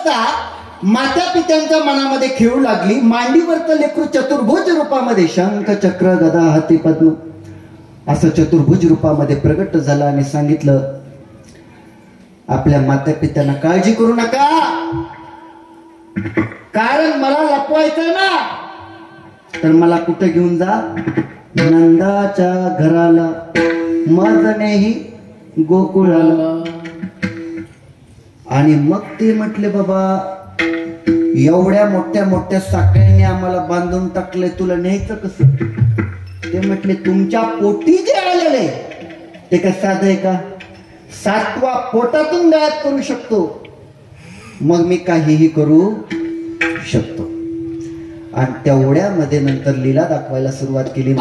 असता माता पित्यांच्या मनामध्ये खेळू लागली. मांडीवरचं लेकरू चतुर्भुज रूपामध्ये शंख चक्र गदा हाती पद्म असं चतुर्भुज रूपामध्ये प्रगट झाला आणि सांगितलं, आपल्या माता पित्यांना काळजी करू नका, कारण मला लपवायचं ना, तर मला कुठे घेऊन जा, नंदाच्या घराला, मदनेही गोकुळाला. आणि मग ते म्हटले, बाबा एवढ्या मोठ्या मोठ्या साखळ्यांनी आम्हाला बांधून टाकले, तुला न्यायचं कसं? ते म्हटले, तुमच्या पोटी जे आलेले ते काय साधं आहे का? 7व्या पोटातून गायब करू शकतो, मग मी काहीही करू शकतो. आणि तेवढ्यामध्ये नंतर लीला दाखवायला सुरुवात केली.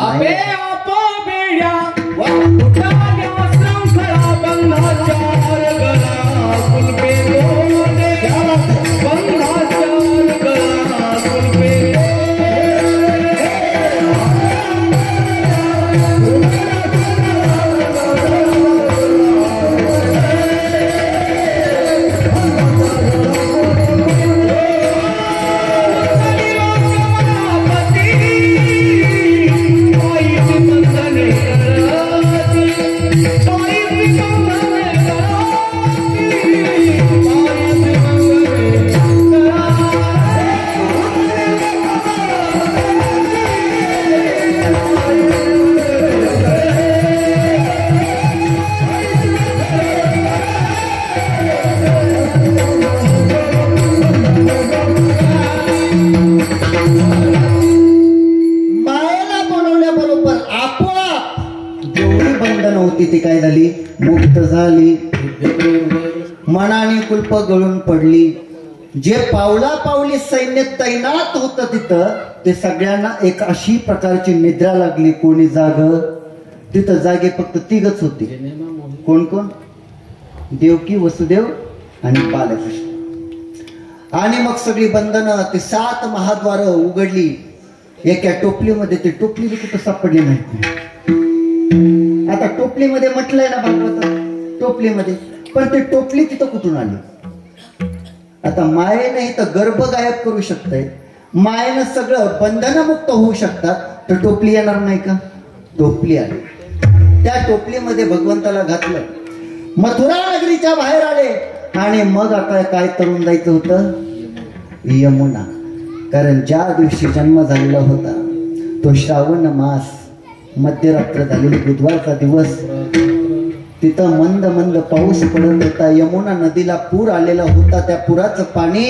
ती काय झाली, मुक्त झाली, मनाने कुल्प गळून पडली. जे पावला पावली सैन्य तैनात होतं तिथं, ते सगळ्यांना एक अशी प्रकारची निद्रा लागली. कोणी जाग, तिथं जागे फक्त तिघच होती. कोण कोण? देवकी, वसुदेव आणि बालकृष्ण. आणि मग सगळी बंधनं, ते 7 महाद्वार उघडली एका टोपलीमध्ये. ते टोपली कुठं सापडली नाही. आता टोपलीमध्ये म्हटलंय ना भागवत, टोपलीमध्ये, पण ते टोपली तिथं कुठून आली? आता मायेने तर गर्भ गायब करू शकते, मायेनं सगळं बंधनं मुक्त होऊ शकतात, तर टोपली येणार नाही का? टोपली आली. त्या टोपलीमध्ये भगवंताला घातलं, मथुरा नगरीच्या बाहेर आले. आणि मग आता काय करून जायचं होतं? यमुना. कारण ज्या दिवशी जन्म झालेला होता तो श्रावण मास, मध्यरात्र झालेली, बुधवारचा दिवस. तिथं मंद मंद पाऊस पडत होता. यमुना नदीला पूर आलेला होता. त्या पुराचं पाणी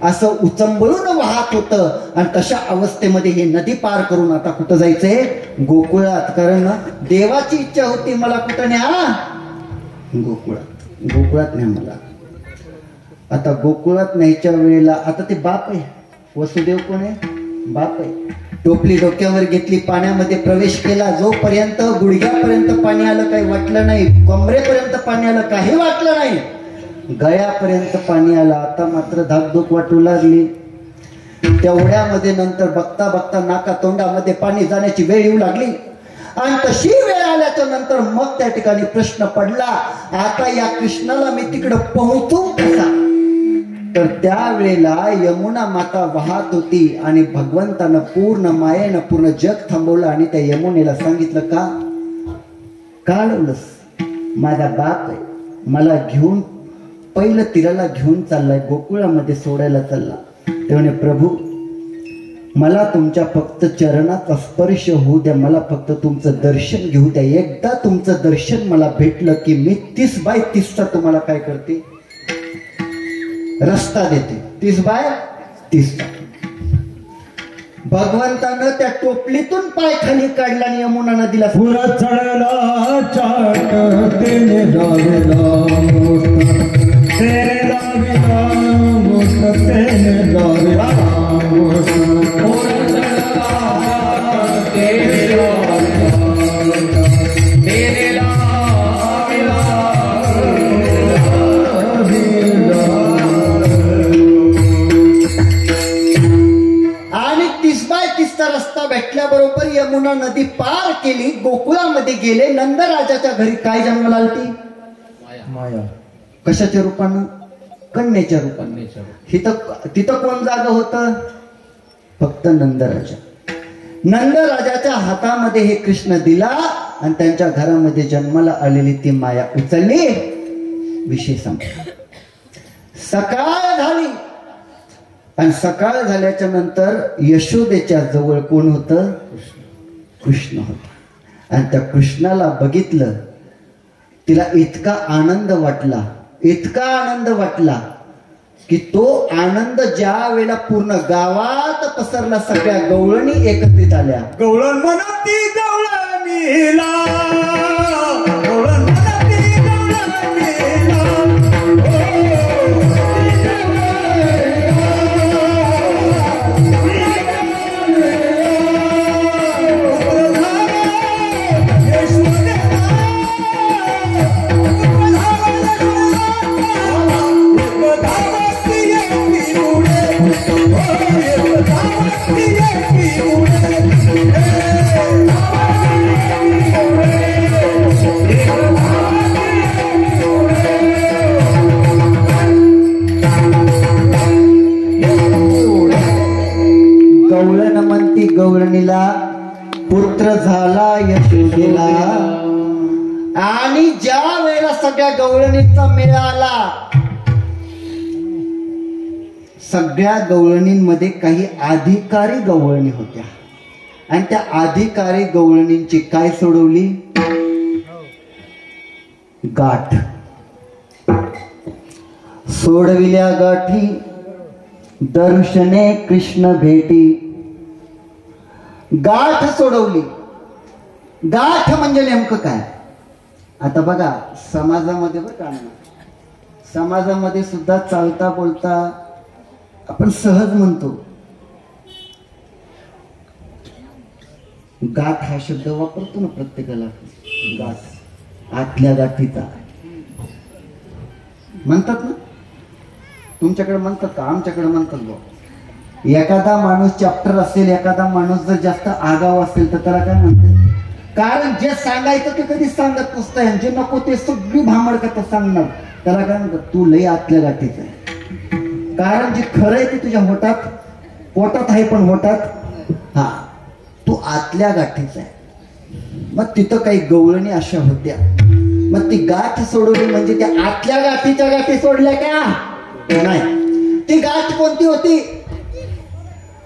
असं उचंबळून वाहत होतं. आणि तशा अवस्थेमध्ये ही नदी पार करून आता कुठं जायचंय? गोकुळात. कारण देवाची इच्छा होती, मला कुठं न्या? गोकुळात. गोकुळात न्या मला. आता गोकुळात न्यायच्या वेळेला आता ते बाप आहे. वसुदेव कोण आहे? बाप आहे. टोपली डोक्यावर घेतली, पाण्यामध्ये प्रवेश केला. जोपर्यंत गुडघ्यापर्यंत पाणी आलं काही वाटलं नाही, कमरेपर्यंत पाणी आलं काही वाटलं नाही, गळ्यापर्यंत पाणी आलं. आता मात्र धाकधूक वाटू लागली. तेवढ्यामध्ये नंतर बघता बघता नाका तोंडामध्ये पाणी जाण्याची वेळ येऊ लागली. आणि तशी वेळ आल्याच्या नंतर मग त्या ठिकाणी प्रश्न पडला, आता या कृष्णाला मी तिकडं पोहोचू कसा? तर त्यावेळेला यमुना माता वाहत होती आणि भगवंतानं पूर्ण मायेनं पूर्ण जग थांबवलं. आणि त्या यमुनेला सांगितलं, का काढवलंस? माझा बाप आहे, मला घेऊन पहिलं तीराला घेऊन चाललाय, गोकुळामध्ये सोडायला चालला. ते म्हणे, प्रभू मला तुमच्या फक्त चरणाचा स्पर्श होऊ द्या, मला फक्त तुमचं दर्शन घेऊ द्या. एकदा तुमचं दर्शन मला भेटलं की मी 30/30चा तुम्हाला काय करते? रस्ता देते. 30/30. भगवंतानं त्या टोपलीतून पाय खाली काढला आणि यमुना नदीला पुरा चढला चाट तेने लावेला मोठ तेरे लावेला मोठ तेने लावेला मोठ पुरा चढला तेने लावेला तेने लावेला. रस्ता भेटल्याबरोबर यमुना नदी पार केली, गोकुळामध्ये गेले. नंदराजाच्या घरी काय जन्माला आलती? माया. कशाच्या रूपानं? कन्येच्या रूपात. तिथं कोण जागा होतं? फक्त नंदराजा. नंदराजाच्या हातामध्ये हे कृष्ण दिला आणि त्यांच्या घरामध्ये जन्माला आलेली ती माया उचलली. विषय संपला. सकाळ झाली आणि सकाळ झाल्याच्या नंतर यशोदेच्या जवळ कोण होतं? कृष्ण होता. आणि त्या कृष्णाला बघितलं. तिला इतका आनंद वाटला, इतका आनंद वाटला की तो आनंद ज्या वेळेला पूर्ण गावात पसरला, सगळ्या गवळणी एकत्रित आल्या. गवळण म्हणती गवळणीला, गवळण म्हणती गवळणीला, गवळण म्हणती गवळणीला, पुत्र झाला यशोदेला. आणि ज्या वेळेला सगळ्या गवळणीचा मेळा आला, सगळ्या गवळणींमध्ये काही अधिकारी गवळणी होत्या आणि त्या अधिकारी गवळणींची काय सोडवली? गाठ सोडविल्या गाठी, दर्शने कृष्ण भेटी. गाठ सोडवली. गाठ म्हणजे नेमकं काय? आता बघा समाजामध्ये बरं का, समाजामध्ये सुद्धा चालता बोलता आपण सहज म्हणतो. गाठ हा शब्द वापरतो ना प्रत्येकाला. गाठ, आतल्या गाठीचा म्हणतात ना. तुमच्याकडे म्हणतात का? आमच्याकडे म्हणतात बघ. एखादा माणूस चॅप्टर असेल, एखादा माणूस जर जास्त आगाव असेल तर त्याला काय म्हणतात? कारण जे सांगायचं ते कधीच सांगत नसतं, जे नको ते सगळी भामडकथा सांगणार. त्याला काय म्हणतात? तू लई आतल्या गाठीचा आहे. कारण जे खरं आहे ते तुझ्या होटात, पोटात आहे पण होटात, हा तू आतल्या गाठीचा आहे. मग तिथं काही गवळणी अशा होत्या. मग ती गाठ सोडवली म्हणजे त्या आतल्या गाठीच्या गाठी सोडल्या का? नाही. ती गाठ कोणती होती?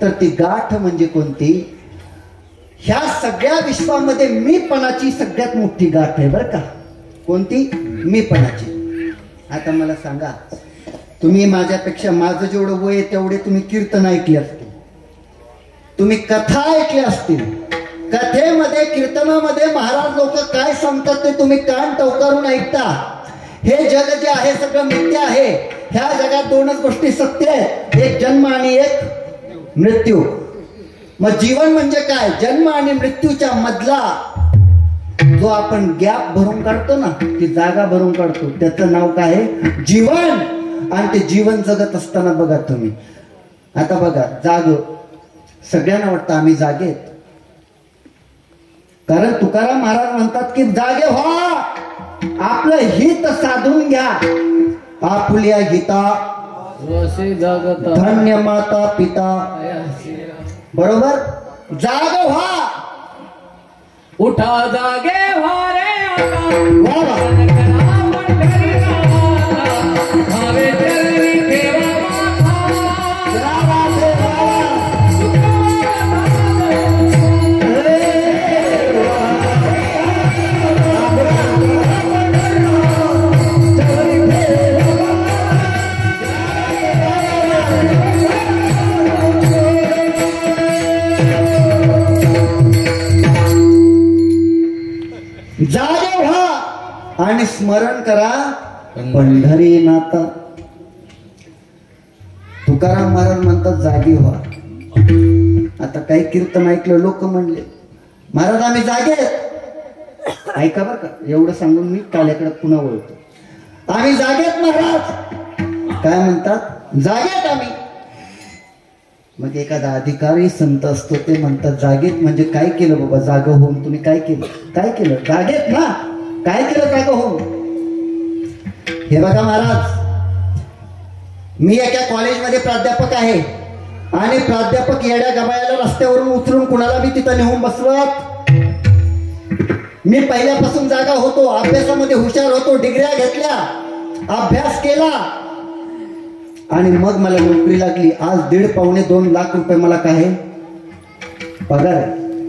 तर ती गाठ म्हणजे कोणती? ह्या सगळ्या विश्वामध्ये मीपणाची सगळ्यात मोठी गाठ आहे बरं का. कोणती? मीपणाची. आता मला सांगा, तुम्ही माझ्यापेक्षा, माझं जेवढं वय आहे तेवढे तुम्ही कीर्तन ऐकले असतील, तुम्ही कथा ऐकल्या असतील. कथेमध्ये, कीर्तनामध्ये महाराज लोक काय सांगतात ते तुम्ही कान टवकारून ऐकता. हे जग जे आहे सगळं मिथ्या आहे. ह्या जगात दोनच गोष्टी सत्य आहेत, एक जन्म आणि एक मृत्यू. मग जीवन म्हणजे काय? जन्म आणि मृत्यूच्या मधला जो आपण गॅप भरून काढतो ना, ती जागा भरून काढतो, त्याचं नाव काय आहे? जीवन. आणि ते जीवन जगत असताना बघा तुम्ही, आता बघा, जाग सगळ्यांना वाटतं आम्ही जागेत. कारण तुकाराम महाराज म्हणतात की जागे व्हा, आपलं हित साधून घ्या. आपुल्या हिता धन्य माता पिता. बरोबर? जाग व्हा, उठा जागे व्हा रे आता. वा वा. भावे चरणी ठेवा जागे व्हा आणि स्मरण करा पंढरीनाथ. तुकाराम महाराज म्हणतात जागी व्हा. आता काही कीर्तन ऐकलं, लोक म्हणले महाराज आम्ही जागे. ऐका बरं का, एवढं सांगून मी काल्याकडे पुन्हा वळतो. आम्ही जागेत महाराज. काय म्हणतात? जागेत आम्ही. मग एखादा अधिकारी संत असतो, ते म्हणतात जागेत म्हणजे काय केलं बाबा? जाग होऊन तुम्ही काय केलं? काय केलं? जागेत ना. काय केलं जाग होऊन? हे बघा महाराज, मी एका कॉलेजमध्ये प्राध्यापक आहे आणि प्राध्यापक येड्या गबाळ्याला रस्त्यावरून उचलून कुणाला बी तिथं नेऊन बसवत. मी पहिल्यापासून जागा होतो, अभ्यासामध्ये हुशार होतो, डिग्र्या घेतल्या, अभ्यास केला आणि मग मला नोकरी लागली. आज 1.5-2 लाख रुपये मला काय पगार आहे.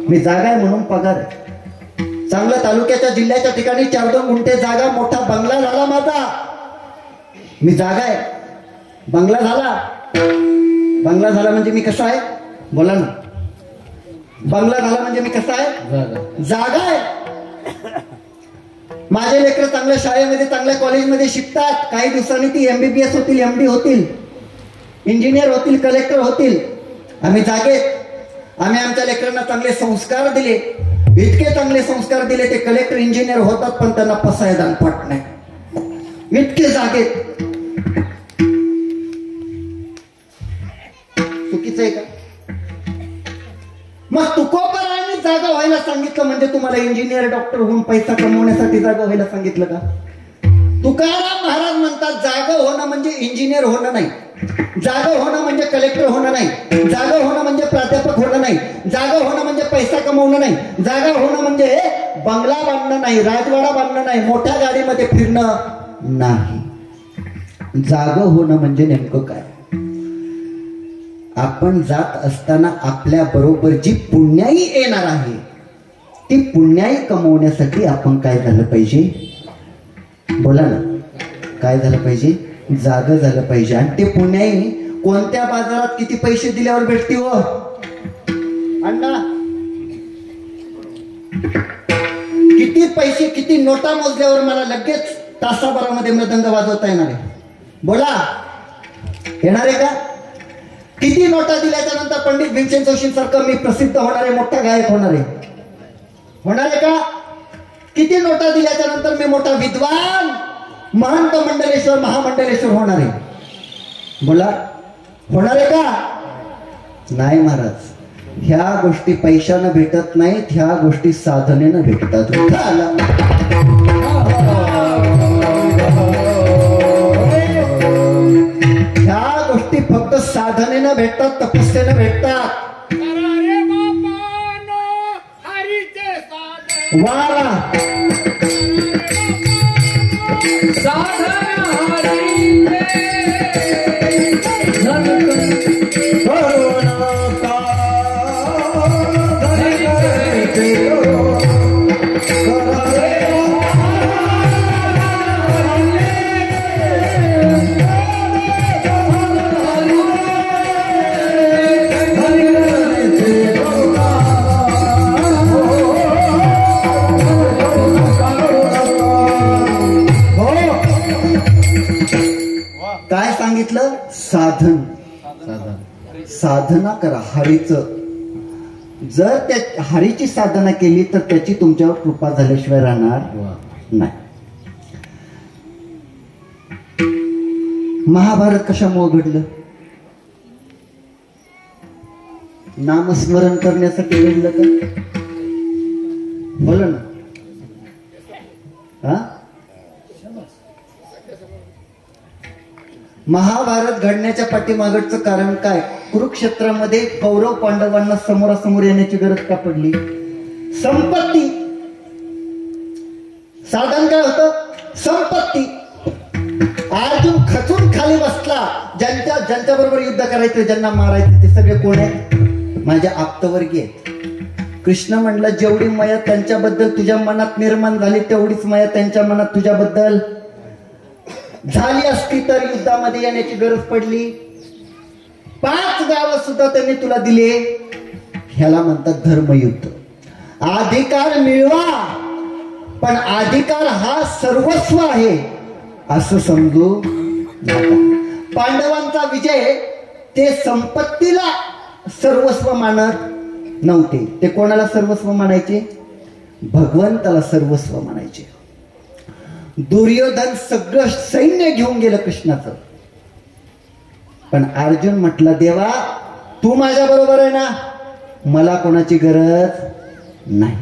मी जागा आहे म्हणून पगार आहे. चांगल्या तालुक्याच्या जिल्ह्याच्या ठिकाणी 4-2 गुंठे जागा, मोठा बंगला झाला माझा. मी जागा आहे, बंगला झाला. बंगला झाला म्हणजे मी कसा आहे बोला ना. बंगला झाला म्हणजे मी कसा आहे, जागा आहे. माझे लेकरं चांगल्या शाळेमध्ये, चांगल्या कॉलेजमध्ये शिकतात. काही दिवसांनी ती MBBS होतील, MD होतील, इंजिनियर होतील, कलेक्टर होतील. आम्ही जागेत. आम्ही आमच्या लेकरांना चांगले संस्कार दिले, इतके चांगले संस्कार दिले ते कलेक्टर इंजिनियर होतात पण त्यांना पसायदान पट नाही. इतके जागेत. चुकीचं आहे का? मग तुकोबारायांनी जागा व्हायला सांगितलं म्हणजे तुम्हाला इंजिनियर डॉक्टर होऊन पैसा कमवण्यासाठी जागा व्हायला सांगितलं का? तुकाराम महाराज म्हणतात जागा होणं म्हणजे इंजिनियर होणं नाही, जागा होणं म्हणजे कलेक्टर होणं नाही, जागा होणं म्हणजे प्राध्यापक होणं नाही, जागा होणं म्हणजे पैसा कमवणं नाही, जागा होणं म्हणजे बंगला बांधणं नाही, राजवाडा बांधणं नाही, मोठ्या गाडीमध्ये फिरणं नाही. जागा होणं म्हणजे नेमकं काय? आपण जात असताना आपल्या बरोबर जी पुण्याई येणार आहे ती पुण्याई कमवण्यासाठी आपण काय झालं पाहिजे बोला ना. काय झालं पाहिजे? जागा झालं पाहिजे. आणि ते पुण्याई कोणत्या बाजारात किती पैसे दिल्यावर भेटते हो अण्णा? किती पैसे, किती नोटा मोजल्यावर मला लगेच तासाभरामध्ये मृदंग वाजवता येणार आहे बोला? येणार आहे का? किती नोटा दिल्याच्या नंतर पंडित भीमसेन जोशींसारखं मी प्रसिद्ध होणारे मोठा गायक होणार आहे का? किती नोटा दिल्याच्या नंतर मी मोठा विद्वान, महंत मंडलेश्वर, महामंडलेश्वर होणार आहे बोला? होणार आहे का? नाही महाराज. ह्या गोष्टी पैशानं भेटत नाहीत, ह्या गोष्टी साधनेनं भेटतात. ह्या गोष्टी फक्त साधनेनं भेटतात, तपस्येनं भेटतात. वा काय सांगितलं? साधन. साधना करा हरीचं. जर त्या हरीची साधना केली तर त्याची तुमच्यावर कृपा झाल्याशिवाय राहणार नाही. महाभारत कशामुळे घडलं? नामस्मरण करण्यासाठी घडलं का बोला ना. हा, महाभारत घडण्याच्या पाठीमागचं कारण काय? कुरुक्षेत्रामध्ये कौरव पांडवांना समोरासमोर येण्याची गरज का पडली? संपत्ती. साधन काय होतं? संपत्ती. अर्जुन खचून खाली बसला. ज्यांच्या बरोबर युद्ध करायचं, ज्यांना मारायचं ते सगळे कोण आहेत? माझ्या आप्तवर्गीय आहेत. कृष्ण म्हणलं जेवढी माया त्यांच्याबद्दल तुझ्या मनात निर्माण झाली तेवढीच माया त्यांच्या मनात तुझ्याबद्दल झाली असती तर युद्धामध्ये येण्याची गरज पडली. 5 गावं सुद्धा त्यांनी तुला दिले. ह्याला म्हणतात धर्मयुद्ध. अधिकार मिळवा, पण अधिकार हा सर्वस्व आहे असं समजू नका. पांडवांचा विजय ते संपत्तीला सर्वस्व मानत नव्हते. ते कोणाला सर्वस्व मानायचे? भगवंताला सर्वस्व मानायचे. दुर्योधन सगळं सैन्य घेऊन गेलं कृष्णाचं, पण अर्जुन म्हटला देवा तू माझ्या बरोबर आहे ना, मला कोणाची गरज नाही.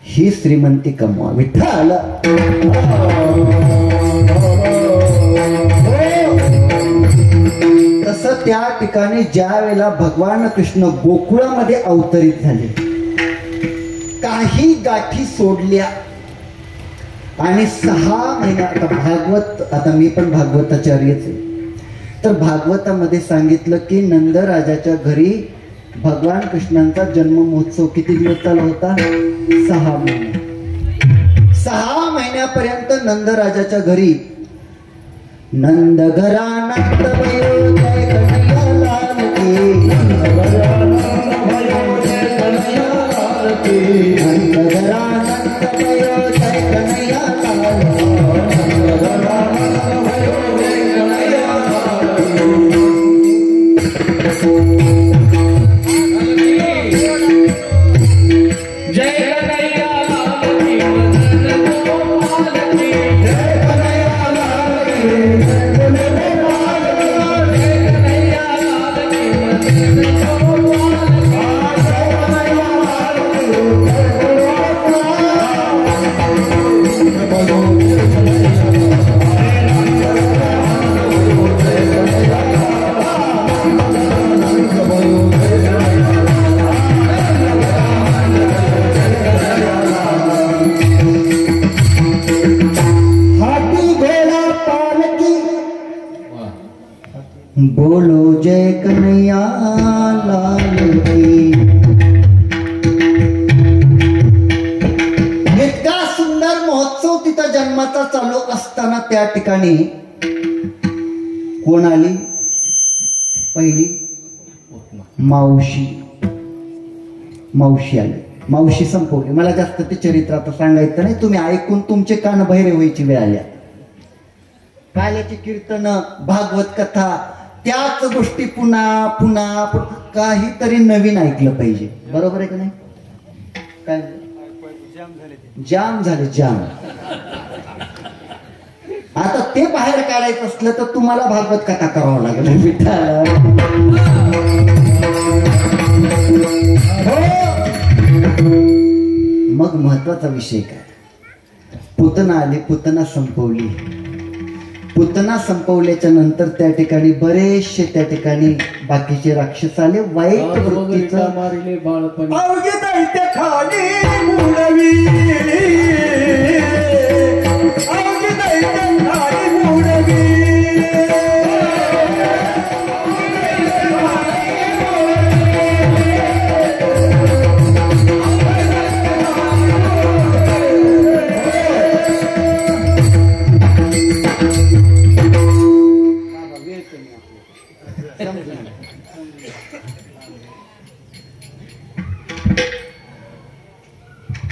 ही श्रीमंती कमवा विठ्ठल. त्या ठिकाणी ज्या वेळेला भगवान कृष्ण गोकुळामध्ये अवतरित झाले, काही गाठी सोडल्या आणि 6 महिना, आता भागवत, आता मी पण भागवताचार्यच आहे, तर भागवतामध्ये सांगितलं की नंदराजाच्या घरी भगवान कृष्णांचा जन्म महोत्सव किती दिवस चालू होता? 6 महिने. 6 महिन्यापर्यंत नंदराजाच्या घरी नंद घरा नंद भयो जय कन्हैया लाल की, नंद घरा नंद भयो जय कन्हैया लाल की, नंद घरा नंद भयो जय कन्हैया लाल की, नंद घरा नंद भयो जय कन्हैया लाल की. जय कन्हैया लाल की, मदन गोपाल की, जय कन्हैया लाल की, जय कन्हैया लाल की, जय कन्हैया लाल की, मदन गोपाल की, जय कन्हैया लाल की, हाथी घोड़ा पालकी बोलो जय कन्हैया लाल की. इतका सुंदर महोत्सव तिचा जन्माचा चालू असताना त्या ठिकाणी कोण आली? पहिली मावशी. मावशी आली, मावशी संपवली. मला जास्त ते चरित्र आता सांगायचं नाही, तुम्ही ऐकून तुमचे कान बहिरे व्हायची वेळ आल्या. काल्याची कीर्तन, भागवत कथा, त्याच गोष्टी पुन्हा पुन्हा काहीतरी नवीन ऐकलं पाहिजे. बरोबर आहे का नाही? काय जाम झाले जाम. आता ते बाहेर काढायचं असलं तर तुम्हाला भागवत कथा करावं लागेल. विठ्ठल मग महत्वाचा विषय काय? पुतना आली, पुतना संपवली. पुतना संपवल्याच्या नंतर त्या ठिकाणी बरेचसे त्या ठिकाणी बाकीचे राक्षस आले. वाईट वृत्तीचं मारिले बाळपणी, अवघे दैत्य खाली मुडविली, अवघे दैत्य खाली मुडविली.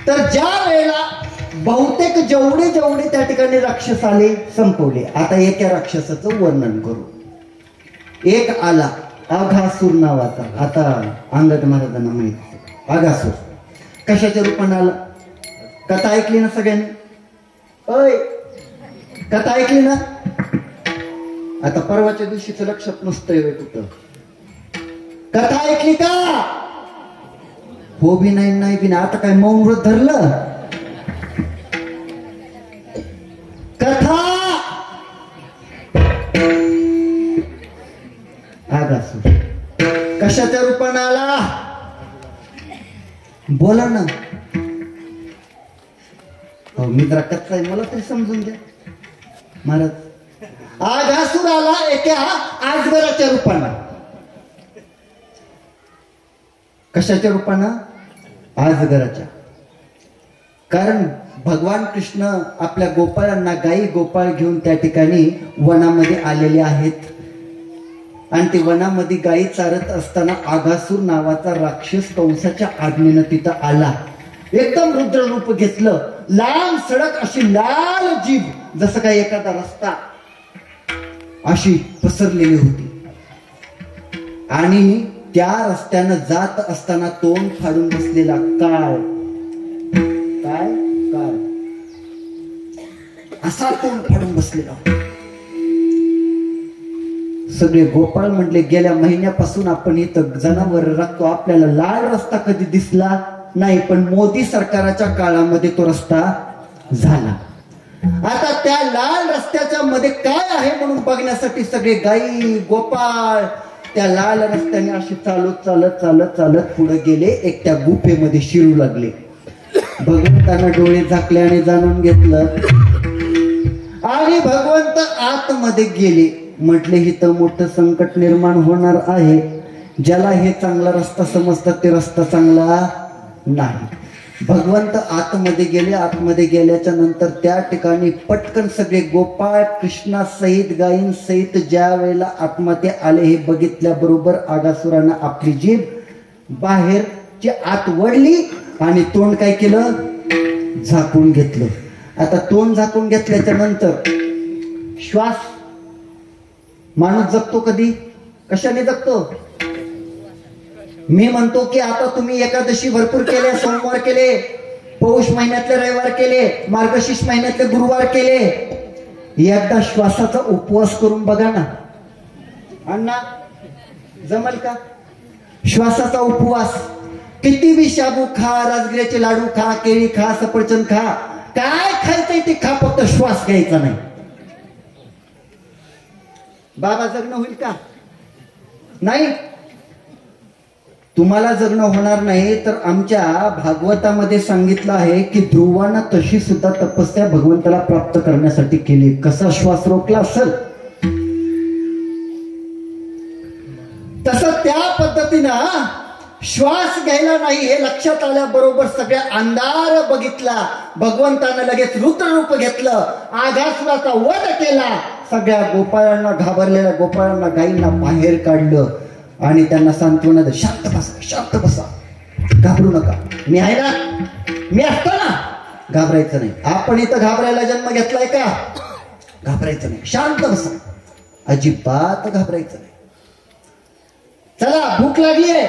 तर ज्या वेळेला बहुतेक जेवढे जेवढे त्या ठिकाणी राक्षस आले, संपवले. आता एका राक्षसाचं वर्णन करू. एक आला आघासूर नावाचा. आता अंगद महाराजांना माहिती, आघासूर कशाच्या रूपाने आला? कथा ऐकली ना सगळ्यांनी? अय, कथा ऐकली ना? आता परवाच्या दिवशीच लक्षात नसतंय कुठं? कथा ऐकली का? हो बी नाही, नाही बी नाही. आता काय मौन व्रत धरलं? कथा आगासूर कशाच्या रूपाने आला? बोला ना. हो, मी जरा कच्चा आहे, मला तरी समजून द्या महाराज. आगासूर आला एका आजगराच्या रूपानं. कशाच्या रूपानं? आजगराच्या. कारण भगवान कृष्ण आपल्या गोपाळांना, गायी गोपाळ घेऊन त्या ठिकाणी वनामध्ये आलेले आहेत. आणि ते वनामध्ये गायी चारत असताना आघासूर नावाचा राक्षस कंसाच्या आज्ञेनं तिथं आला. एकदम रुद्र रूप घेतलं. लाल सडक अशी लाल जीभ, जसं काही एखादा रस्ता अशी पसरलेली होती. आणि त्या रस्त्यानं जात असताना तोंड फाडून बसलेला काळ, काय काळ असा तोंड फाडून बसलेला. सगळे गोपाळ म्हणले, गेल्या महिन्यापासून आपण इथं जनावर राखतो, आपल्याला लाल रस्ता कधी दिसला नाही, पण मोदी सरकाराच्या काळामध्ये तो रस्ता झाला. आता त्या लाल रस्त्याच्या मध्ये काय आहे म्हणून बघण्यासाठी सगळे गाई गोपाळ त्या लाल रस्त्याने असे चालत चालत चालत चालत पुढे गेले. एक त्या गुफेमध्ये शिरू लागले. भगवंतांना डोळे झाकले आणि जाणून घेतलं आणि भगवंत आतमध्ये गेले. म्हटले इथं मोठं संकट निर्माण होणार आहे. ज्याला हे चांगला रस्ता समजतात ते रस्ता चांगला नाही. भगवंत आतमध्ये गेले. आतमध्ये गेल्याच्या नंतर त्या ठिकाणी पटकन सगळे गोपाळ कृष्णा सहित गायीं सहित ज्या वेळेला आतमध्ये आले हे बघितल्याबरोबर आगासुरानं आपली जीभ बाहेरची आत वळली आणि तोंड काय केलं, झाकून घेतलं. आता तोंड झाकून घेतल्याच्या नंतर श्वास, माणूस जगतो कधी कशाने जगतो? मी म्हणतो की आता तुम्ही एकादशी भरपूर केले, सोमवार केले, पौष महिन्यातले रविवार केले, मार्गशीर्ष महिन्यातले गुरुवार केले. एकदा श्वासाचा उपवास करून बघा ना अण्णा, जमल का? श्वासाचा उपवास. किती बी शाबू खा, राजगिऱ्याचे लाडू खा, केळी खा, सफरचंद खा, काय खायचंय ते खा, फक्त श्वास घ्यायचा नाही. बाबा जगणं होईल का? नाही. तुम्हाला जगणं होणार नाही तर आमच्या भागवतामध्ये सांगितलं आहे की ध्रुवानं तशी सुद्धा तपस्या भगवंताला प्राप्त करण्यासाठी केली. कसा श्वास रोखला असेल तसं त्या पद्धतीनं श्वास घ्यायला नाही हे लक्षात आल्याबरोबर सगळ्या अंधार बघितला. भगवंतानं लगेच रुद्ररूप घेतलं, आघासुराचा वध केला. सगळ्या गोपाळांना, घाबरलेल्या गोपाळांना, गायींना बाहेर काढलं आणि त्यांना सांत्वना दिली. शांत बसा, शांत बसा, घाबरू नका, मी आहे ना, मी असतो ना. घाबरायचं नाही. आपण इथं घाबरायला जन्म घेतलाय का? घाबरायचं नाही, शांत बसा, अजिबात घाबरायचं नाही. चला भूक लागलीये.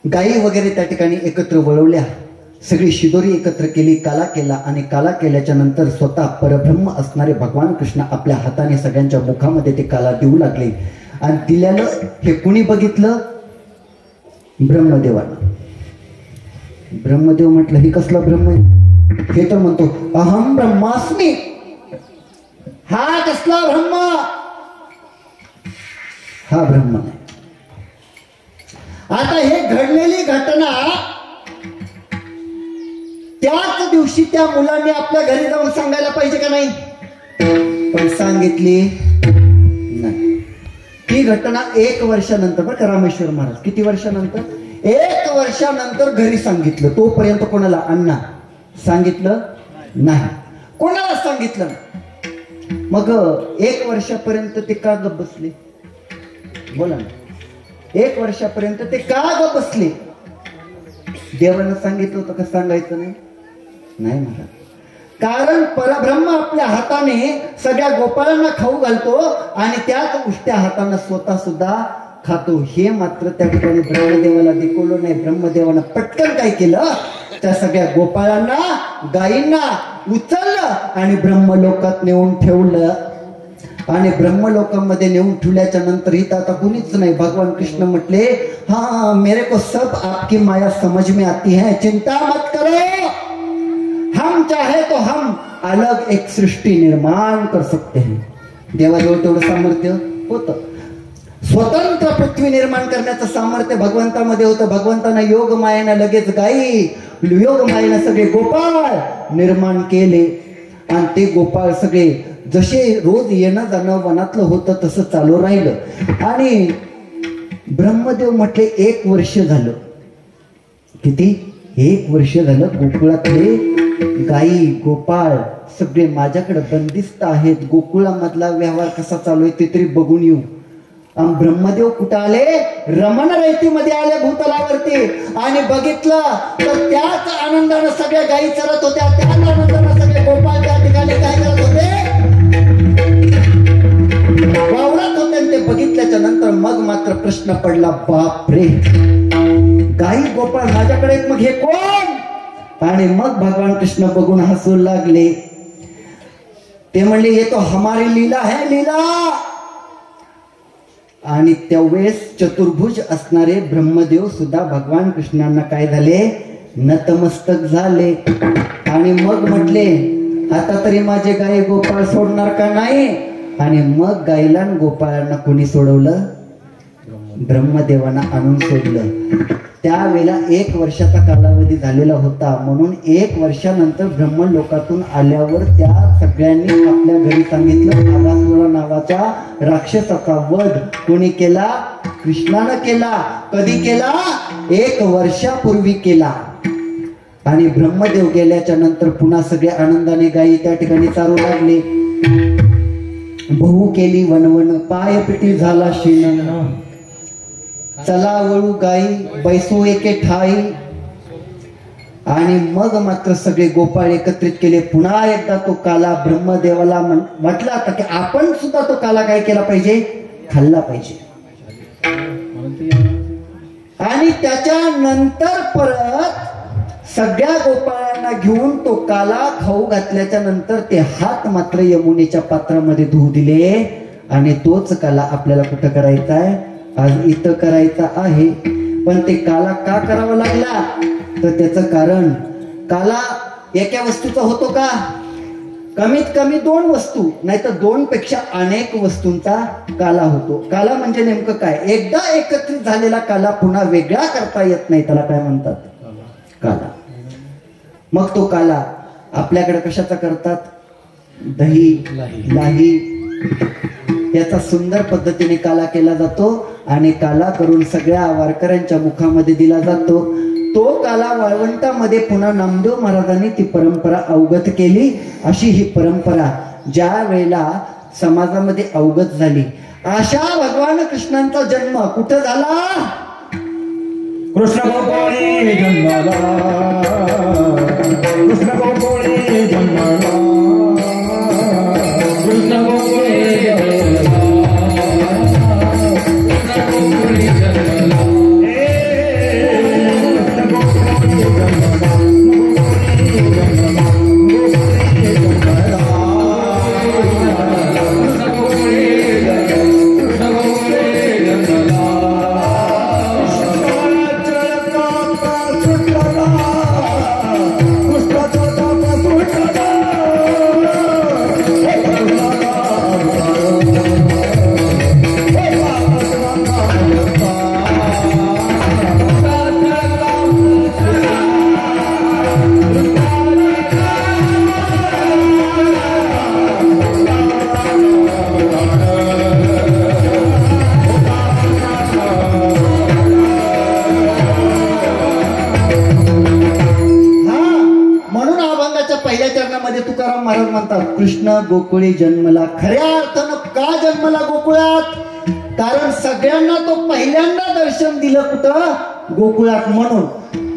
गायी वगैरे त्या ठिकाणी एकत्र वळवल्या, सगळी शिदोरी एकत्र केली, काला केला आणि काला केल्याच्या नंतर स्वतः परब्रह्म असणारे भगवान कृष्ण आपल्या हाताने सगळ्यांच्या मुखामध्ये ते काला देऊ लागले. आणि दिल्यानं हे कुणी बघितलं? ब्रह्मदेवानं. ब्रह्मदेव म्हटलं हे कसला ब्रह्म आहे? हे तर म्हणतो अहम ब्रह्मास्मी. हा कसला ब्रह्म? हा ब्रह्म नाही. आता हे घडलेली घटना त्याच दिवशी त्या मुलांनी आपल्या घरी जाऊन सांगायला पाहिजे का नाही? पण सांगितली नाही. ही घटना 1 वर्षानंतर, बरं का रामेश्वर महाराज, किती वर्षानंतर? 1 वर्षानंतर घरी सांगितलं. तोपर्यंत कोणाला? अण्णा सांगितलं नाही, कोणाला सांगितलं. मग 1 वर्षापर्यंत ते का गप्प बसले? बोला ना. 1 वर्षापर्यंत ते का गप्प बसले? देवानं सांगितलं होतं का सांगायचं नाही? नाही महाराज. कारण परब्रह्म आपल्या हाताने सगळ्या गोपाळांना खाऊ घालतो आणि त्याच उष्ट्या हाताने स्वतः सुद्धा खातो. हे मात्र त्या ठिकाणी ब्रह्मदेवाला दिखवलं नाही. ब्रह्मदेवानं पटकन काय केलं, त्या सगळ्या गोपाळांना, गायींना उचललं आणि ब्रह्मलोकात नेऊन ठेवलं. आणि ब्रह्मलोकामध्ये नेऊन ठेवल्याच्या नंतर इथं आता कुणीच नाही. भगवान कृष्ण म्हटले, हाँ मेरे को सब आपकी माया समझ में आती है, चिंता मत करो, हम चाहे तो हम अलग एक सृष्टी निर्माण कर सकते हैं. देवाजवळ तेवढं सामर्थ्य होतं. स्वतंत्र पृथ्वी निर्माण करण्याचं सामर्थ्य भगवंतामध्ये होतं. भगवंतानं योग मायेनं लगेच गायी, योग मायेनं सगळे गोपाळ निर्माण केले. आणि ते गोपाळ सगळे जसे रोज येणं जाणं वनातलं होतं तसं चालू राहिलं. आणि ब्रह्मदेव म्हटले 1 वर्ष झालं. किती? 1 वर्ष झालं गोकुळातले गायी गोपाळ सगळे माझ्याकडे बंदिस्त आहेत. गोकुळामधला व्यवहार कसा चालू आहे ते तरी बघून येऊ. ब्रह्मदेव कुठं आले? रमण रैतीमध्ये आले भूतलावरती. आणि बघितलं तर त्याच आनंदानं सगळ्या गायी चरत होत्या, त्याच आनंदानं सगळे गोपाळ त्या ठिकाणी काय करत होते? वावरत होते. ते बघितल्याच्या नंतर मग मात्र प्रश्न पडला, बापरे, गायी गोपाळ माझ्याकडे, मग हे कोण? आणि मग भगवान कृष्ण बघून हसू लागले. ते म्हणले, ये तो हमारी लीला है, लीला. आणि त्यावेळेस चतुर्भुज असणारे ब्रह्मदेव सुद्धा भगवान कृष्णांना काय झाले? नतमस्तक झाले. आणि मग म्हटले, आता तरी माझे गायी गोपाळ सोडणार का नाही? आणि मग गाईला आणि गोपाळांना कोणी सोडवलं? ब्रह्मदेवांना आणून सोडलं. त्यावेळेला 1 वर्षाचा कालावधी झालेला होता. म्हणून 1 वर्षानंतर ब्रह्मलोकातून आल्यावर त्या सगळ्यांनी आपल्या घरी सांगितलं नागासुर नावाच्या राक्षसाचा वध कोणी केला? कृष्णानं केला. कधी केला? 1 वर्षापूर्वी केला. आणि ब्रह्मदेव गेल्याच्या नंतर पुन्हा सगळे आनंदाने गायी त्या ठिकाणी चालू लागले. बहु केली वनवन पाय पिटी झाला शेण. चला वळू गाई बैसू एके ठाई. आणि मग मात्र सगळे गोपाळ एकत्रित केले. पुन्हा एकदा तो काला ब्रह्मदेवाला म्हटला होता की आपण सुद्धा तो काला काय केला पाहिजे? खाल्ला पाहिजे. आणि त्याच्यानंतर परत सगळ्या गोपाळांना घेऊन तो काला खाऊ घातल्याच्या नंतर ते हात मात्र यमुनेच्या पात्रामध्ये धुवू दिले. आणि तोच काला आपल्याला कुठं करायचा आहे? आज इथं करायचा आहे. पण ते काला का करावा लागला? तर त्याचं कारण काला एका वस्तूचा होतो का? कमीत कमी 2 वस्तू नाही तर 2 पेक्षा अनेक वस्तूंचा काला होतो. काला म्हणजे नेमकं काय? एकदा एकत्रित झालेला काला पुन्हा वेगळा करता येत नाही. त्याला काय म्हणतात? काला. मग तो काला आपल्याकडे कशाचा करतात? दही लाही याचा सुंदर पद्धतीने काला केला जातो. आणि काला करून सगळ्या वारकऱ्यांच्या मुखामध्ये दिला जातो. तो काला वाळवंटामध्ये पुन्हा नामदेव महाराजांनी ती परंपरा अवगत केली. अशी ही परंपरा ज्या वेळेला समाजामध्ये अवगत झाली. अशा भगवान कृष्णांचा जन्म कुठं झाला? कृष्ण गोकुळी जन्माला, कृष्ण गोकुळी जन्माला, कृष्ण गोकुळे जन्मला, कृष्ण गोकुळे जन्मला, कृष्ण गोकुळी जन्मला. खऱ्या अर्थानं का जन्मला गोकुळात? कारण सगळ्यांना तो पहिल्यांदा दर्शन दिलं कुठं? गोकुळात. म्हणून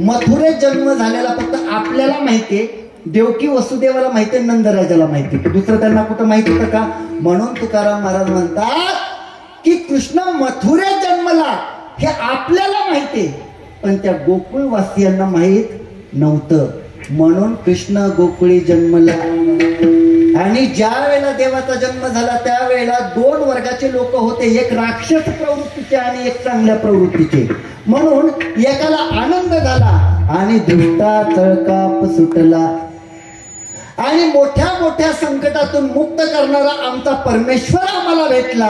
मथुरेत जन्म झालेला फक्त आपल्याला माहितीये. देवकी वसुदेवाला माहितीये, नंदराजाला माहितीये. दुसरं त्यांना कुठं माहिती होतं का? म्हणून तुकाराम महाराज म्हणतात की कृष्ण मथुरेत जन्मला हे आपल्याला माहितीये, पण त्या गोकुळवासियांना माहित नव्हतं. म्हणून कृष्ण गोकुळी जन्मला. आणि ज्या वेळेला देवाचा जन्म झाला त्यावेळेला 2 वर्गाचे लोक होते. एक राक्षस प्रवृत्तीचे आणि एक चांगल्या प्रवृत्तीचे. म्हणून एकाला आनंद झाला आणि दुष्टा चळकाप सुटला. आणि मोठ्या मोठ्या संकटातून मुक्त करणारा आमचा परमेश्वर आम्हाला भेटला.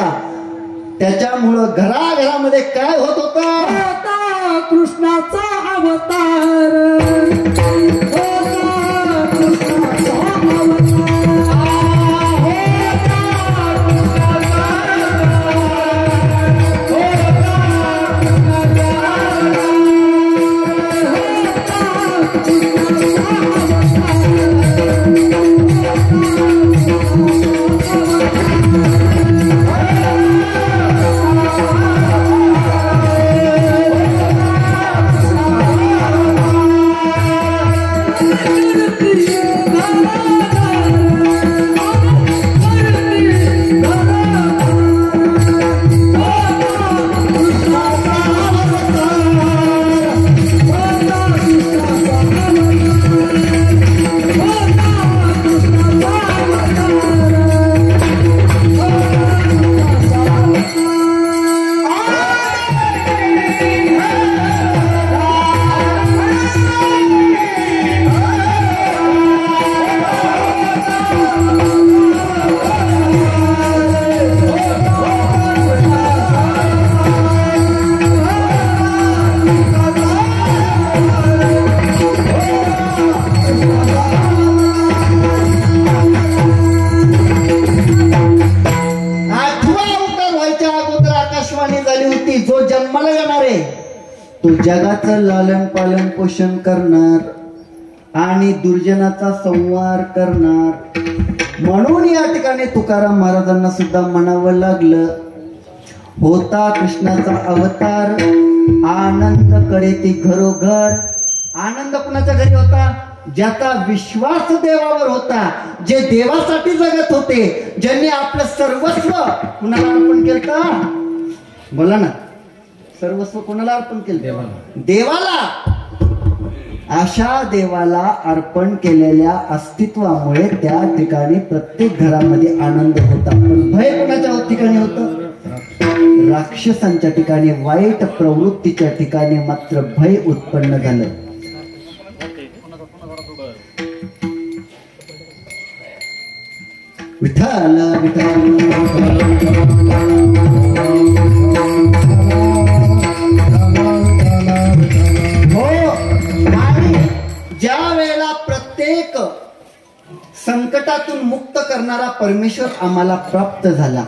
त्याच्यामुळं घराघरामध्ये काय होत होतं? कृष्णाचा अवतार, जगाचं लालन पालन पोषण करणार आणि दुर्जनाचा संहार करणार. म्हणून या ठिकाणी तुकाराम महाराजांना सुद्धा म्हणावं लागलं, होता कृष्णाचा अवतार आनंद करे ती घरोघर. आनंद कुणाच्या घरी होता? ज्याचा विश्वास देवावर होता, जे देवासाठी जगत होते, ज्यांनी आपलं सर्वस्व कुणाला अर्पण केलं? बोला ना, सर्वस्व कोणाला अर्पण केलं? देवाला. अशा देवाला अर्पण केलेल्या अस्तित्वामुळे त्या ठिकाणी प्रत्येक घरामध्ये आनंद होता. पण भय कोणाच्या ठिकाणी होतं? राक्षसांच्या ठिकाणी, वाईट प्रवृत्तीच्या ठिकाणी मात्र भय उत्पन्न झालं. विठ्ठल हो. आणि ज्या वेळेला प्रत्येक संकटातून मुक्त करणारा परमेश्वर आम्हाला प्राप्त झाला,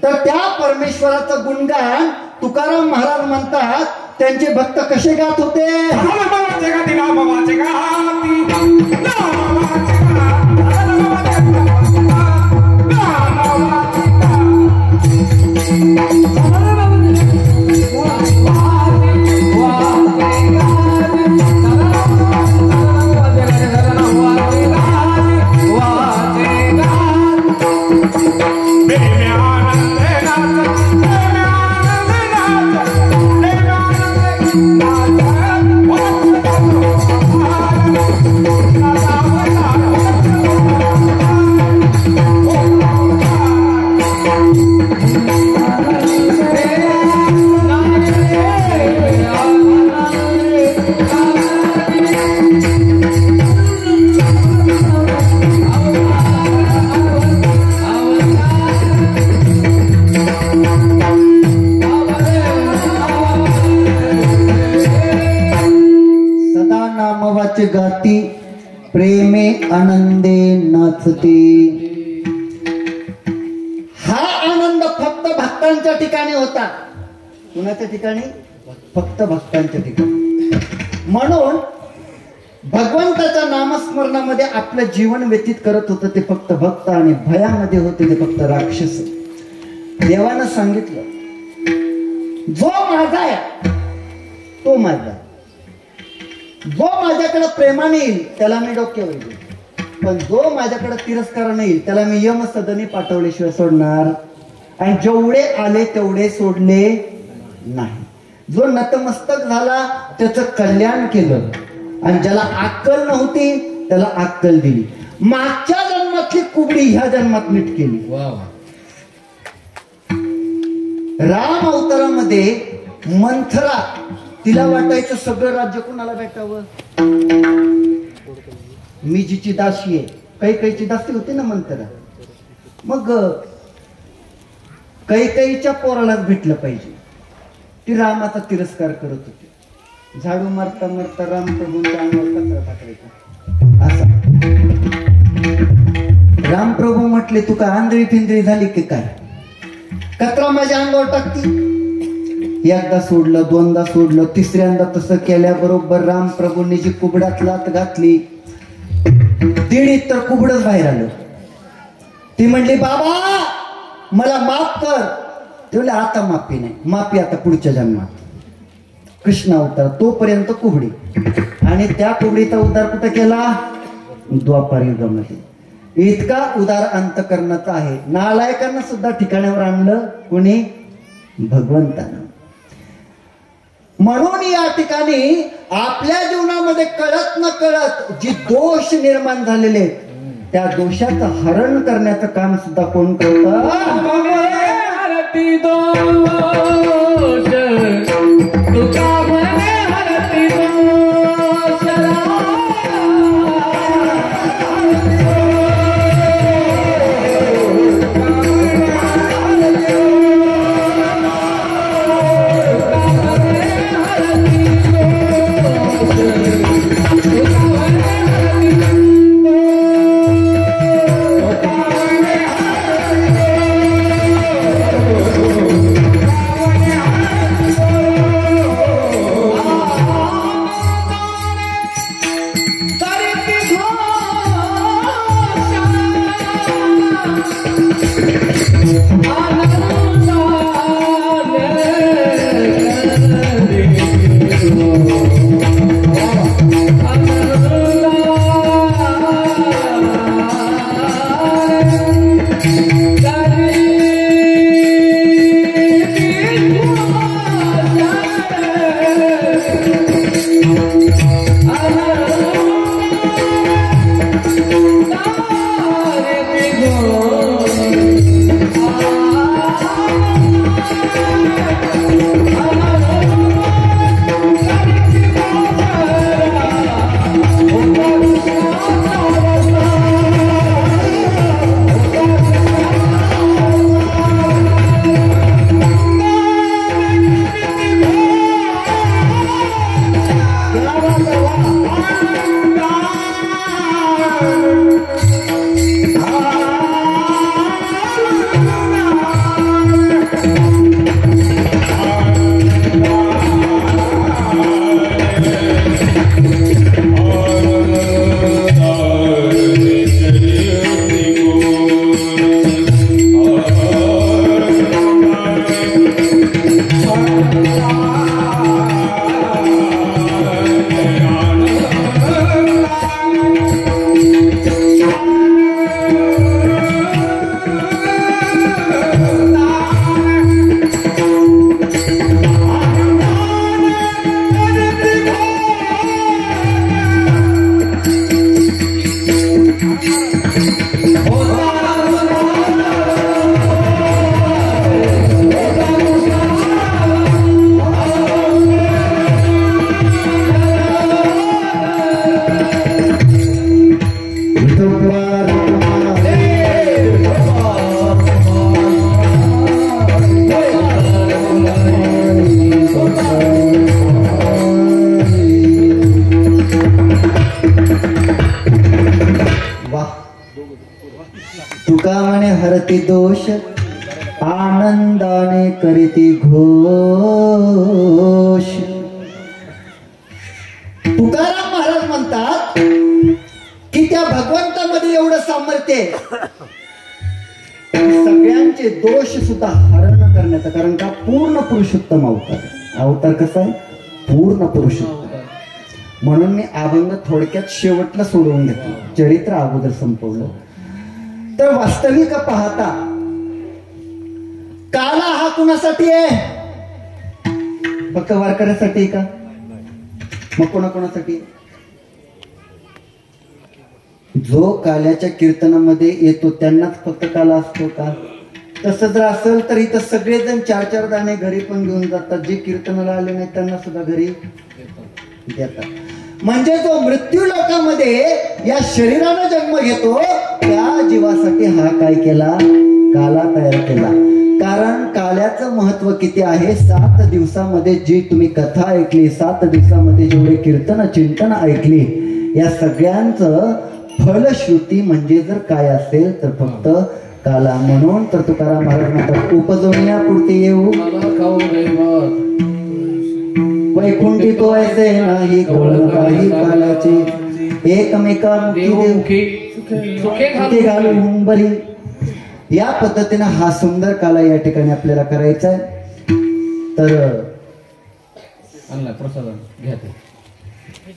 तर त्या परमेश्वराचं गुणगान तुकाराम महाराज म्हणतात. त्यांचे भक्त कसे गात होते? गाती प्रेमे आनंदे नाचते. हा आनंद फक्त भक्तांच्या ठिकाणी होता. कुणाच्या ठिकाणी? फक्त भक्तांच्या ठिकाणी. म्हणून भगवंताच्या नामस्मरणामध्ये आपलं जीवन व्यतीत करत होतं ते फक्त भक्त, आणि भयामध्ये होते ते फक्त राक्षस. देवानं सांगितलं, जो माझा आहे तो माझा, जो माझ्याकडे प्रेमाने येईल त्याला मी डोक्यावर येईल, पण जो माझ्याकडे तिरस्काराने येईल त्याला मी यमसदनी पाठवल्याशिवाय सोडणार. आणि जेवढे आले तेवढे सोडले नाही. जो नतमस्तक झाला त्याचं कल्याण केलं, आणि ज्याला अक्कल नव्हती त्याला अक्कल दिली. मागच्या जन्मातली कुबडी ह्या जन्मात नीट केली. राम अवतारामध्ये मंथरा, तिला वाटायचं सगळं राज्य कुणाला भेटावं. मी जिची दासी आहे, कैकेयीची दासी होती ना मंथरा, मग कैकेयीच्या पोरालाच भेटलं पाहिजे. ती रामाचा तिरस्कार करत होती. झाडू मारता मारता राम प्रभूंच्या अंगावर कचरा टाकायचा असा. रामप्रभू म्हटले, तू काय आंधळी फिंदळी झाली की काय? कचरा माझ्या अंगावर टाकती. एकदा सोडलं, दोनदा सोडलं, तिसऱ्यांदा तसं केल्याबरोबर रामप्रभूंनी जी कुबड्यात लात घातली, दीडीत तर कुबडच बाहेर आलं. ती म्हणली, बाबा मला माफ कर. ते म्हणले, आता माफी नाही, माफी आता पुढच्या जन्मात. कृष्ण अवतार तोपर्यंत कुबडी, आणि त्या कुबडीचा उद्धार कुठं केला? द्वापार युगामध्ये. इतका उदार अंतकरणाचा आहे. नालायकांना सुद्धा ठिकाणावर आणलं कोणी? भगवंतानं. म्हणून या ठिकाणी आपल्या जीवनामध्ये कळत न कळत जे दोष निर्माण झालेले आहेत, त्या दोषाचं हरण करण्याचं काम सुद्धा कोण करतं? तुका म्हणे हरती दोष आनंदाने करीती घोष. तुकाराम महाराज म्हणतात की त्या भगवंतामध्ये एवढं सामर्थ्य आहे सगळ्यांचे दोष सुद्धा हरण करण्याचं. कारण का पूर्ण पुरुषोत्तम अवतार. अवतार कसा आहे? पूर्ण पुरुषोत्तम. म्हणून मी अभंग थोडक्यात शेवटला सोडवून घेतलं, चरित्र अगोदर संपवलं. तर वास्तविक पाहता काला हा कुणासाठी आहे? फक्त वारकऱ्यासाठी का? मग कोणाकोणासाठी? जो काल्याच्या कीर्तनामध्ये येतो त्यांनाच फक्त काला असतो का? तसं जर असेल तर इथं सगळेजण 4-4 दाणे घरी पण घेऊन जातात. जे कीर्तनाला आले नाही त्यांना सुद्धा घरी देतात. म्हणजे जो मृत्यू लोकामध्ये या शरीरानं जन्म घेतो त्या जीवासाठी हा काय केला? काला तयार केला. कारण काल्याचं महत्व किती आहे? 7 दिवसामध्ये जी तुम्ही कथा ऐकली, 7 दिवसामध्ये जेवढे कीर्तन चिंतन ऐकली, या सगळ्यांचं फलश्रुती म्हणजे जर काय असेल तर फक्त काला. म्हणून तर तुकाराम महाराज म्हणतात उपजवण्या पुरती येऊ वैकुंठी तो ऐसे नाही कोण काही कालाचे एकमेकांमुखी घालून बरी. या पद्धतीने हा सुंदर काला या ठिकाणी आपल्याला करायचा आहे. तर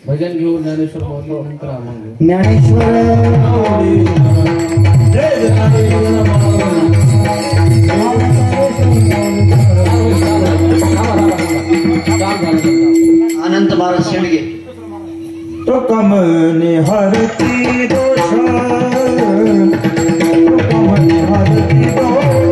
भजन घेऊन ज्ञानेश्वर नंतर ज्ञानेश्वर अनंत महाराज शेंडगे. तो कमने हरती दोष, तो कमने हरती दोष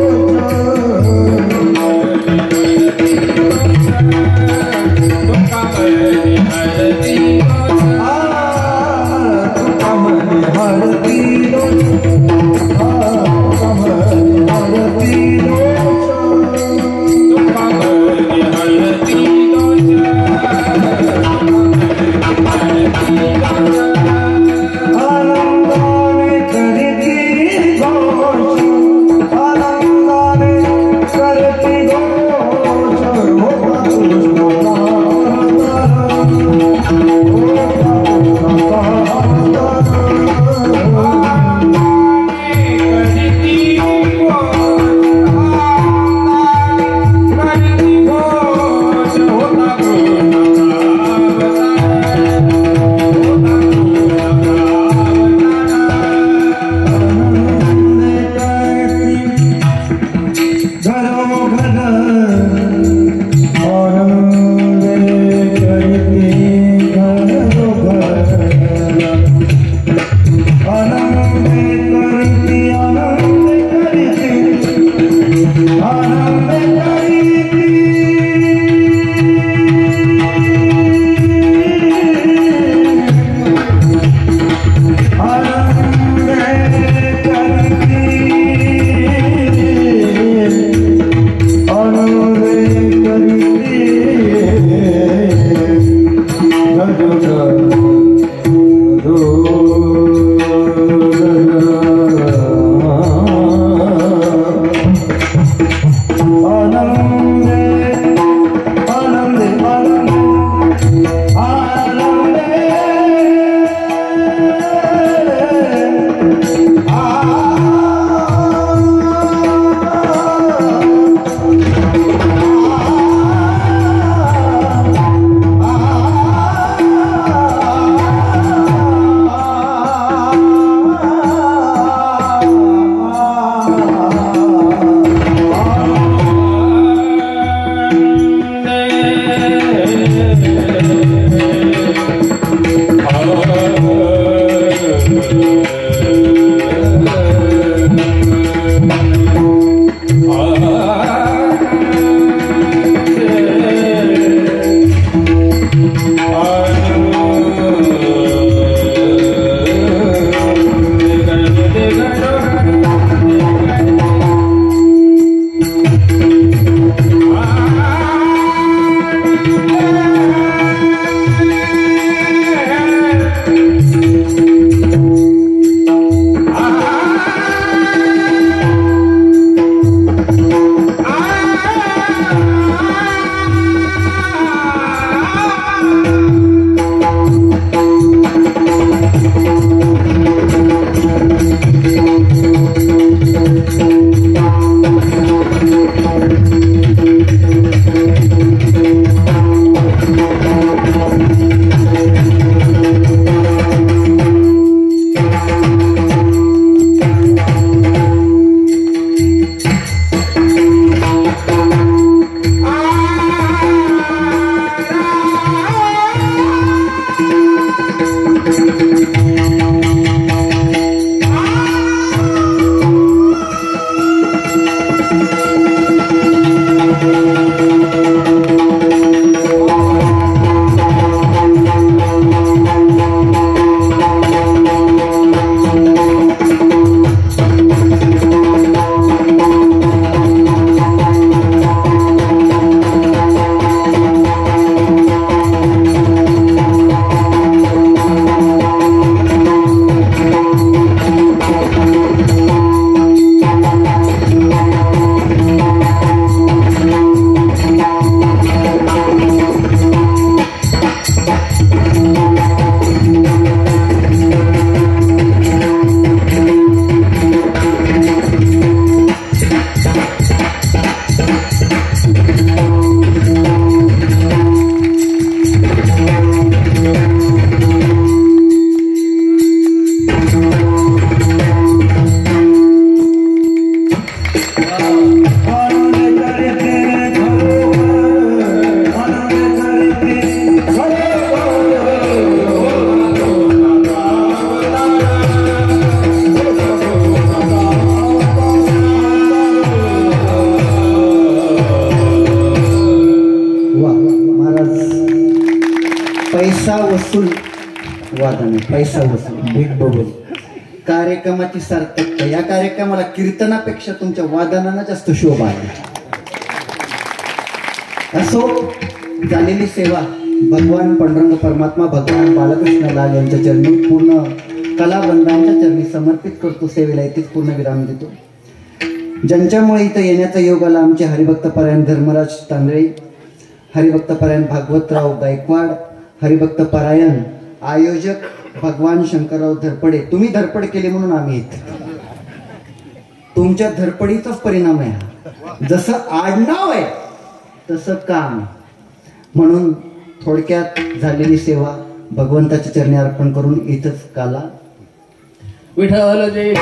पैसा वसूल वादन, पैसा वसूल बिग बबल कार्यक्रमाची सार्थकता. या कार्यक्रमाला कीर्तनापेक्षा तुमच्या वादनानं जास्त शोभा आहे. असो, झालेली सेवा भगवान पांडुरंग परमात्मा भगवान बालकृष्ण लाल यांच्या चरणी पूर्ण कलावंतांच्या चरणी समर्पित करतो. सेवेला इथेच पूर्ण विराम देतो. ज्यांच्यामुळे इथं येण्याचा योग आला आमचे हरिभक्तपरायण धर्मराज तांदळे, हरिभक्तपरायण भागवतराव गायकवाड, हरिभक्तपरायण आयोजक भगवान शंकरराव धरपडे. तुम्ही धरपड केली म्हणून आम्ही इथे. तुमच्या धरपडीचाच परिणाम आहे. जसं आडनाव आहे तसं काम. म्हणून थोडक्यात झालेली सेवा भगवंताच्या चरणी अर्पण करून इथंच काला. विठ्ठल जय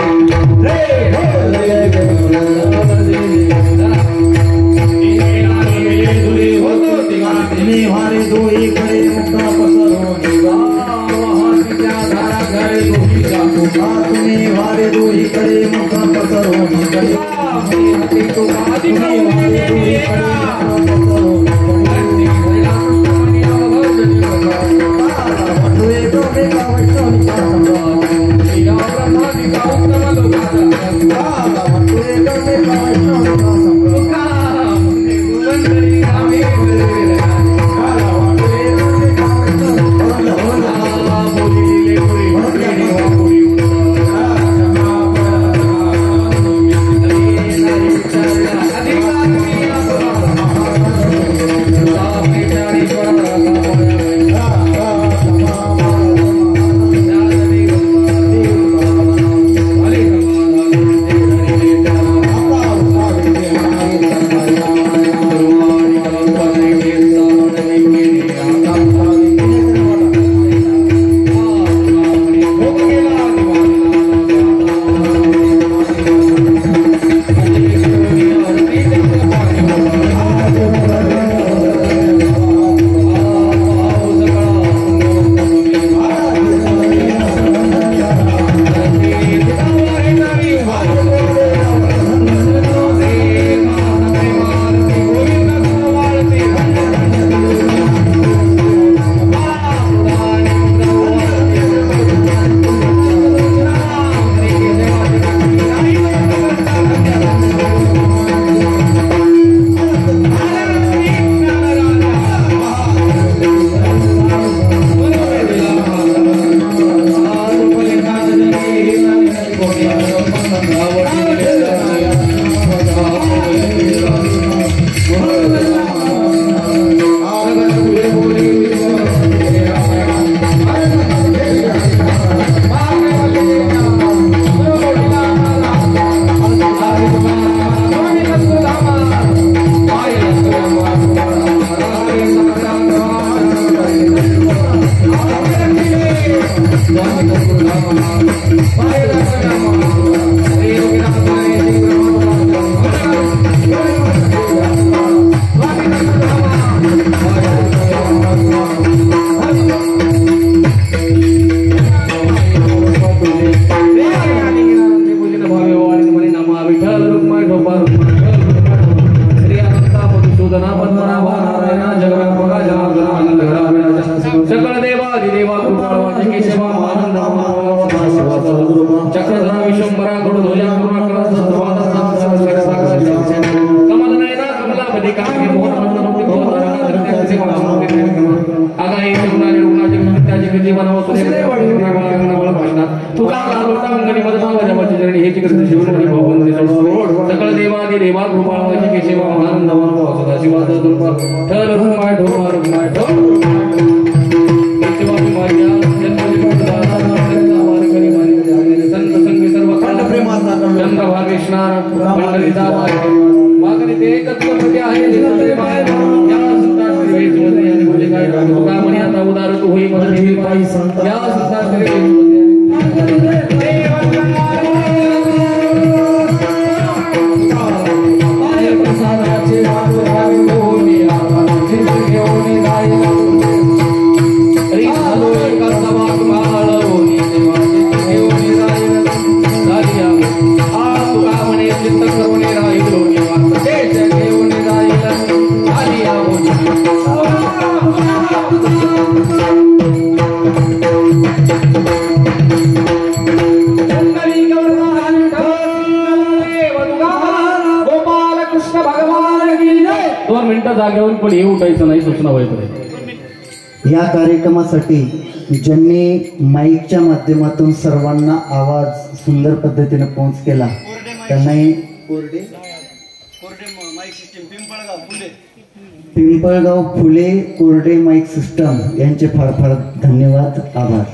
Thank you. 2 मिनिटं जागेवरून पण हे उठायचं नाही, सूचना होईपर्यंत. या कार्यक्रमासाठी ज्यांनी माईकच्या माध्यमातून सर्वांना आवाज सुंदर पद्धतीने पोहोच केला त्यांनाही पिंपळगाव फुले कोरडे माईक सिस्टम यांचे फार फार धन्यवाद, आभार.